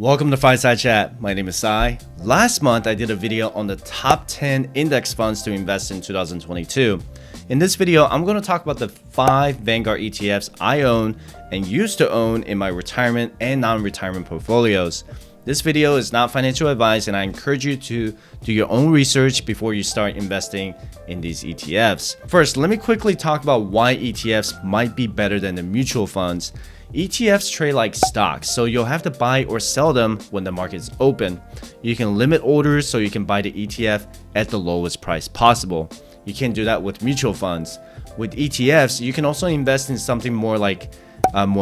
Welcome to Fireside Chat. My name is Sai. Last month, I did a video on the top 10 index funds to invest in 2022. In this video, I'm going to talk about the 5 Vanguard ETFs I own and used to own in my retirement and non-retirement portfolios. This video is not financial advice, and I encourage you to do your own research before you start investing in these ETFs. First, let me quickly talk about why ETFs might be better than the mutual funds. ETFs trade like stocks, so you'll have to buy or sell them when the market is open. You can limit orders so you can buy the ETF at the lowest price possible. You can't do that with mutual funds. With ETFs, you can also invest in something more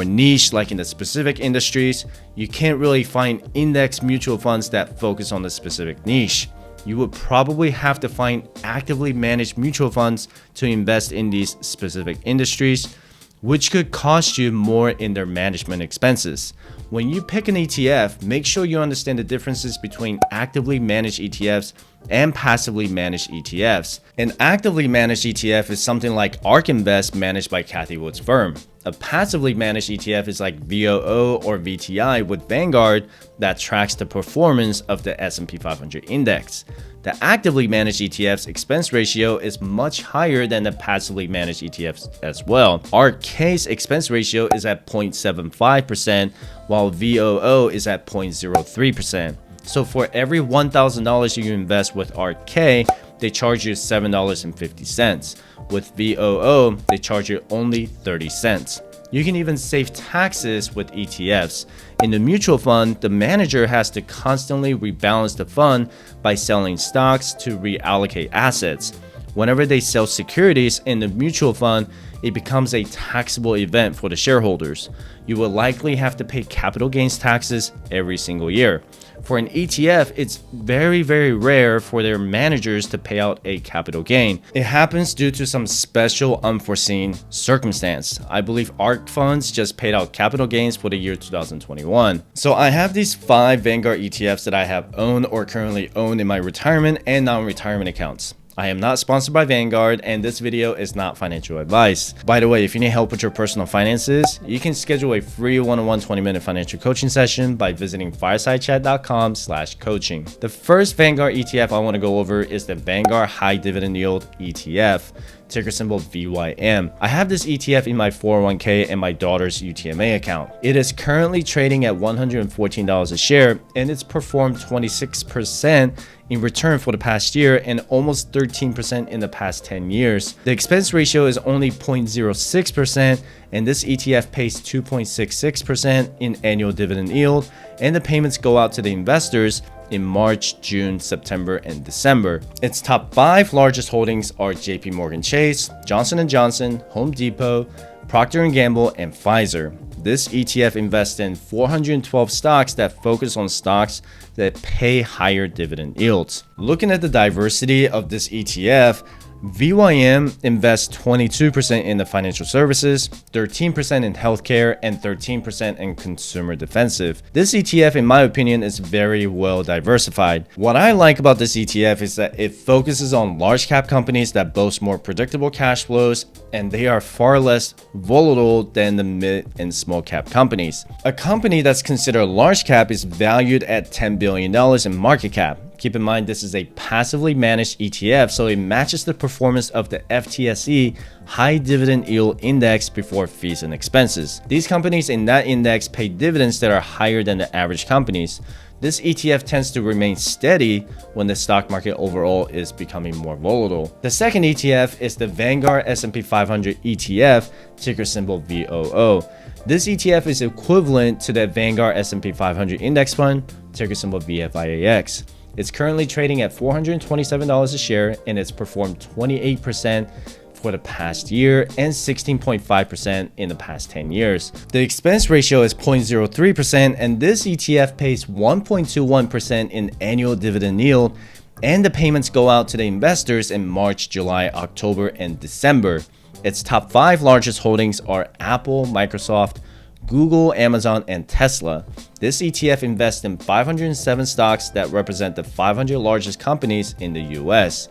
niche, like in the specific industries. You can't really find index mutual funds that focus on the specific niche. You would probably have to find actively managed mutual funds to invest in these specific industries, which could cost you more in their management expenses. When you pick an ETF, make sure you understand the differences between actively managed ETFs and passively managed ETFs. An actively managed ETF is something like ARK Invest managed by Cathie Wood's firm. A passively managed ETF is like VOO or VTI with Vanguard that tracks the performance of the S&P 500 index. The actively managed ETF's expense ratio is much higher than the passively managed ETFs as well. ARK's expense ratio is at 0.75%, while VOO is at 0.03%. So for every $1,000 you invest with ARK, they charge you $7.50. With VOO, they charge you only 30 cents. You can even save taxes with ETFs. In the mutual fund, the manager has to constantly rebalance the fund by selling stocks to reallocate assets. Whenever they sell securities in the mutual fund, it becomes a taxable event for the shareholders. You will likely have to pay capital gains taxes every single year. For an ETF, it's very rare for their managers to pay out a capital gain. It happens due to some special unforeseen circumstance. I believe ARK funds just paid out capital gains for the year 2021. So I have these 5 Vanguard ETFs that I have owned or currently own in my retirement and non-retirement accounts. I am not sponsored by Vanguard, and this video is not financial advice. By the way, if you need help with your personal finances, you can schedule a free one-on-one 20-minute financial coaching session by visiting firesidechat.com/coaching. The first Vanguard ETF I want to go over is the Vanguard High Dividend Yield ETF, ticker symbol VYM. I have this ETF in my 401k and my daughter's UTMA account. It is currently trading at $114 a share, and it's performed 26% in return for the past year and almost 13% in the past 10 years. The expense ratio is only 0.06%, and this ETF pays 2.66% in annual dividend yield, and the payments go out to the investors in March, June, September, and December. Its top 5 largest holdings are JP Morgan Chase, Johnson & Johnson, Home Depot, Procter & Gamble, and Pfizer. This ETF invests in 412 stocks that focus on stocks that pay higher dividend yields. Looking at the diversity of this ETF, VYM invests 22% in the financial services, 13% in healthcare, and 13% in consumer defensive. This ETF, in my opinion, is very well diversified. What I like about this ETF is that it focuses on large cap companies that boast more predictable cash flows, and they are far less volatile than the mid and small cap companies. A company that's considered large cap is valued at $10 billion in market cap. Keep in mind, this is a passively managed ETF, so it matches the performance of the FTSE High Dividend Yield Index before fees and expenses. These companies in that index pay dividends that are higher than the average companies. This ETF tends to remain steady when the stock market overall is becoming more volatile. The second ETF is the Vanguard S&P 500 ETF, ticker symbol VOO. This ETF is equivalent to the Vanguard S&P 500 Index Fund, ticker symbol VFIAX. It's currently trading at $427 a share, and it's performed 28% for the past year and 16.5% in the past 10 years. The expense ratio is 0.03%, and this ETF pays 1.21% in annual dividend yield, and the payments go out to the investors in March, July, October, and December. Its top 5 largest holdings are Apple, Microsoft, Google, Amazon, and Tesla. This ETF invests in 507 stocks that represent the 500 largest companies in the US.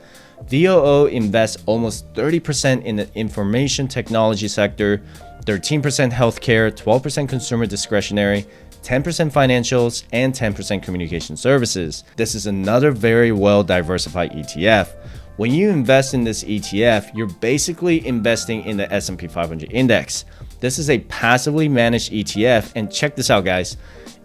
VOO invests almost 30% in the information technology sector, 13% healthcare, 12% consumer discretionary, 10% financials, and 10% communication services. This is another very well diversified ETF. When you invest in this ETF, you're basically investing in the S&P 500 index. This is a passively managed ETF, and check this out, guys.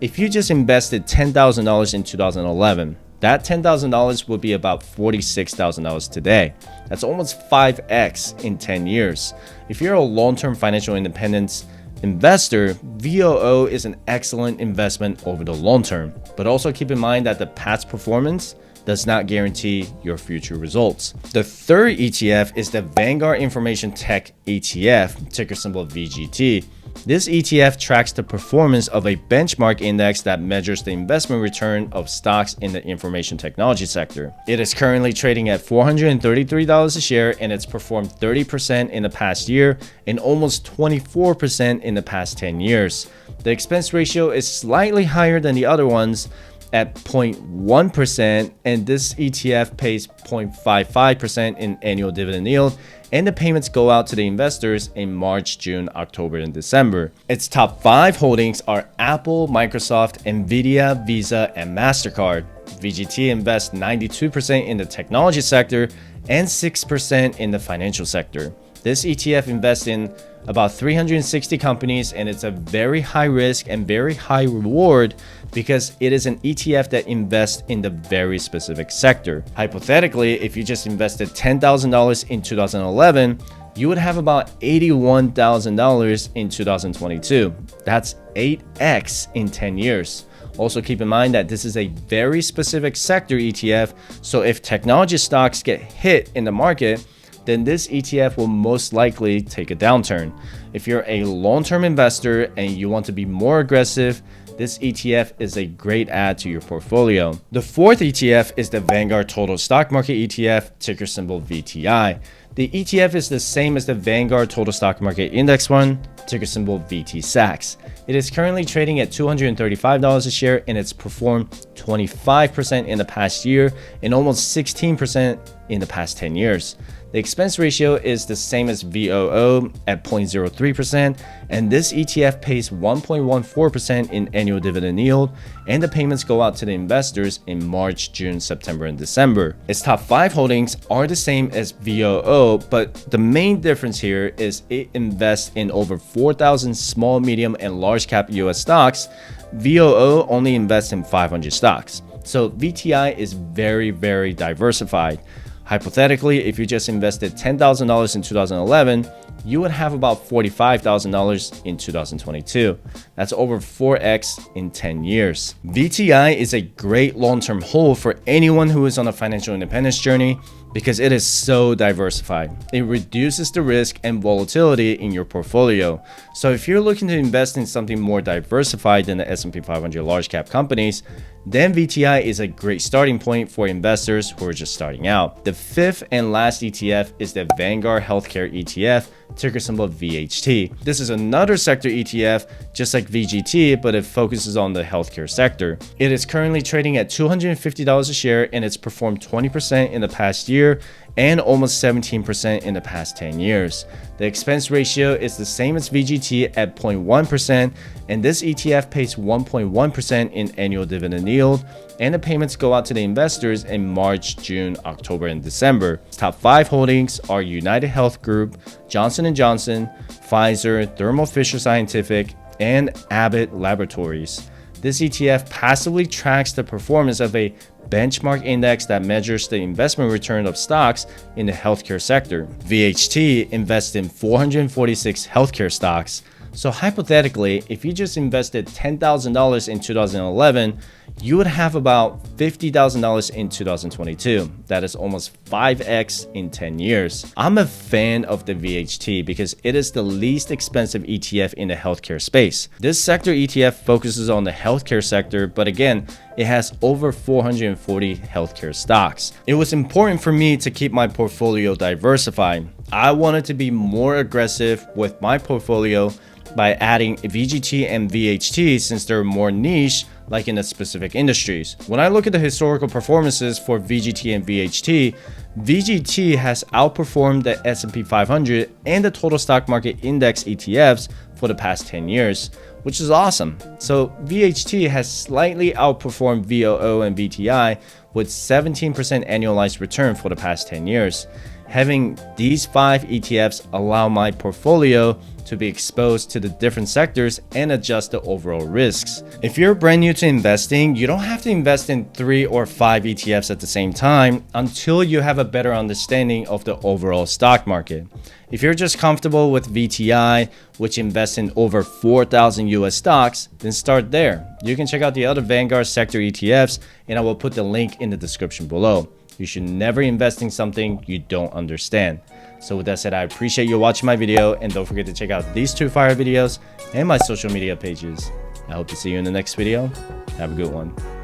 If you just invested $10,000 in 2011, that $10,000 would be about $46,000 today. That's almost 5x in 10 years. If you're a long-term financial independence investor, VOO is an excellent investment over the long term. But also keep in mind that the past performance does not guarantee your future results. The third ETF is the Vanguard Information Tech ETF, ticker symbol VGT. This ETF tracks the performance of a benchmark index that measures the investment return of stocks in the information technology sector. It is currently trading at $433 a share, and it's performed 30% in the past year and almost 24% in the past 10 years. The expense ratio is slightly higher than the other ones at 0.1%, and this ETF pays 0.55% in annual dividend yield, and the payments go out to the investors in March, June, October, and December. Its top 5 holdings are Apple, Microsoft, Nvidia, Visa, and MasterCard. VGT invests 92% in the technology sector and 6% in the financial sector. This ETF invests in about 360 companies, and it's a very high risk and very high reward because it is an ETF that invests in the very specific sector. Hypothetically, if you just invested $10,000 in 2011, you would have about $81,000 in 2022. That's 8x in 10 years. Also keep in mind that this is a very specific sector ETF, so if technology stocks get hit in the market, then this ETF will most likely take a downturn. If you're a long-term investor and you want to be more aggressive, this ETF is a great add to your portfolio. The fourth ETF is the Vanguard Total Stock Market ETF, ticker symbol VTI. The ETF is the same as the Vanguard Total Stock Market Index one, ticker symbol VTSAX. It is currently trading at $235 a share, and it's performed 25% in the past year and almost 16% in the past 10 years. The expense ratio is the same as VOO at 0.03%, and this ETF pays 1.14% in annual dividend yield, and the payments go out to the investors in March, June, September, and December. Its top 5 holdings are the same as VOO, but the main difference here is it invests in over 4,000 small, medium, and large cap US stocks. VOO only invests in 500 stocks. So VTI is very, very diversified. Hypothetically, if you just invested $10,000 in 2011, you would have about $45,000 in 2022. That's over 4x in 10 years. VTI is a great long-term hold for anyone who is on a financial independence journey because it is so diversified. It reduces the risk and volatility in your portfolio. So if you're looking to invest in something more diversified than the S&P 500 large cap companies, then VTI is a great starting point for investors who are just starting out. The fifth and last ETF is the Vanguard Healthcare ETF, ticker symbol VHT. This is another sector ETF, just like VGT, but it focuses on the healthcare sector. It is currently trading at $250 a share, and it's performed 20% in the past year and almost 17% in the past 10 years. The expense ratio is the same as VGT at 0.1%, and this ETF pays 1.1% in annual dividend yield, and the payments go out to the investors in March, June, October, and December. Top 5 holdings are United Health Group, Johnson & Johnson, Pfizer, Thermo Fisher Scientific, and Abbott Laboratories. This ETF passively tracks the performance of a benchmark index that measures the investment return of stocks in the healthcare sector. VHT invests in 446 healthcare stocks. So hypothetically, if you just invested $10,000 in 2011, you would have about $50,000 in 2022. That is almost 5x in 10 years. I'm a fan of the VHT because it is the least expensive ETF in the healthcare space. This sector ETF focuses on the healthcare sector, but again, it has over 440 healthcare stocks. It was important for me to keep my portfolio diversified. I wanted to be more aggressive with my portfolio by adding VGT and VHT since they're more niche, like in the specific industries. When I look at the historical performances for VGT and VHT, VGT has outperformed the S&P 500 and the total stock market index ETFs for the past 10 years, which is awesome. So VHT has slightly outperformed VOO and VTI with 17% annualized return for the past 10 years. Having these 5 ETFs allow my portfolio to be exposed to the different sectors and adjust the overall risks. If you're brand new to investing, you don't have to invest in 3 or 5 ETFs at the same time until you have a better understanding of the overall stock market. If you're just comfortable with VTI, which invests in over 4,000 US stocks, then start there. You can check out the other Vanguard sector ETFs, and I will put the link in the description below. You should never invest in something you don't understand. So with that said, I appreciate you watching my video, and don't forget to check out these 2 fire videos and my social media pages. I hope to see you in the next video. Have a good one.